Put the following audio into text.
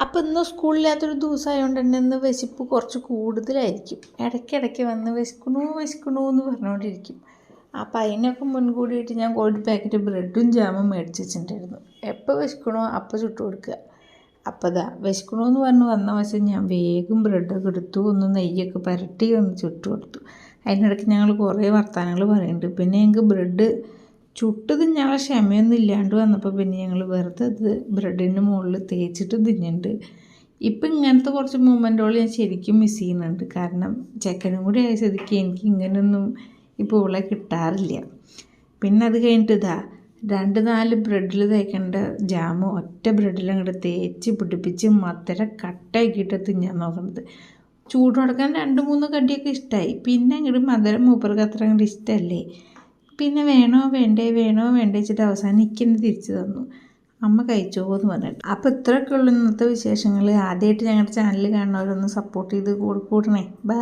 അപ്പോൾ ഇന്ന് സ്കൂളില്ലാത്തൊരു ദിവസമായതുകൊണ്ട് തന്നെ ഇന്ന് വിശപ്പ് കുറച്ച് കൂടുതലായിരിക്കും. ഇടയ്ക്കിടയ്ക്ക് വന്ന് വിശക്കണു എന്ന് പറഞ്ഞുകൊണ്ടിരിക്കും. അപ്പോൾ അതിനൊക്കെ മുൻകൂടിയിട്ട് ഞാൻ ഒരു പാക്കറ്റ് ബ്രെഡും ജാമും മേടിച്ച് വെച്ചിട്ടുണ്ടായിരുന്നു. എപ്പോൾ വിശക്കണോ അപ്പോൾ ചുട്ട് കൊടുക്കുക. അപ്പോൾ വിശക്കണമെന്ന് പറഞ്ഞ് വന്ന വശം ഞാൻ വേഗം ബ്രെഡൊക്കെ എടുത്തു, ഒന്ന് നെയ്യൊക്കെ പുരട്ടി ഒന്ന് ചുട്ട് കൊടുത്തു. അതിനിടയ്ക്ക് ഞങ്ങൾ കുറേ വർത്തമാനങ്ങൾ പറയുന്നുണ്ട്. പിന്നെ ഞങ്ങൾക്ക് ബ്രെഡ് ചുട്ടത് ഞങ്ങളെ ക്ഷമയൊന്നും ഇല്ലാണ്ട് വന്നപ്പോൾ പിന്നെ ഞങ്ങൾ വെറുതെ അത് ബ്രെഡിൻ്റെ മുകളിൽ തേച്ചിട്ട് തിന്നുന്നുണ്ട്. ഇപ്പം ഇങ്ങനത്തെ കുറച്ച് മൂമെൻറ്റുകൾ ഞാൻ ശരിക്കും മിസ് ചെയ്യുന്നുണ്ട്. കാരണം ചെക്കനും കൂടി ആയ സ്ഥിതിക്ക് എനിക്ക് ഇങ്ങനെയൊന്നും ഇപ്പോൾ ഇവിടെ കിട്ടാറില്ല. പിന്നെ അത് കഴിഞ്ഞിട്ട് 2-4 ബ്രെഡിൽ തേക്കേണ്ട ജാമ് ഒറ്റ ബ്രെഡിൽ അങ്ങോട്ട് തേച്ച് പിടിപ്പിച്ച് മധുരം കട്ടാക്കിയിട്ട് തിന്നാൻ നോക്കുന്നത്. ചൂട് കൊടുക്കാൻ 2-3 കടിയൊക്കെ ഇഷ്ടമായി. പിന്നെ അങ്ങോട്ട് മധുരം മൂപ്പർക്ക് അത്ര അങ്ങോട്ട് ഇഷ്ടമല്ലേ. പിന്നെ വേണോ വേണ്ടേ വെച്ചിട്ട് അവസാനം എനിക്കെന്നെ തിരിച്ചു തന്നു. അമ്മ കഴിച്ചോ എന്ന് പറഞ്ഞിട്ട്. അപ്പോൾ ഇത്രയൊക്കെ ഉള്ളൂ ഇന്നത്തെ വിശേഷങ്ങൾ. ആദ്യമായിട്ട് ഞങ്ങളുടെ ചാനൽ കാണുന്നവരൊന്ന് സപ്പോർട്ട് ചെയ്ത് കൂടണേ. ബൈ.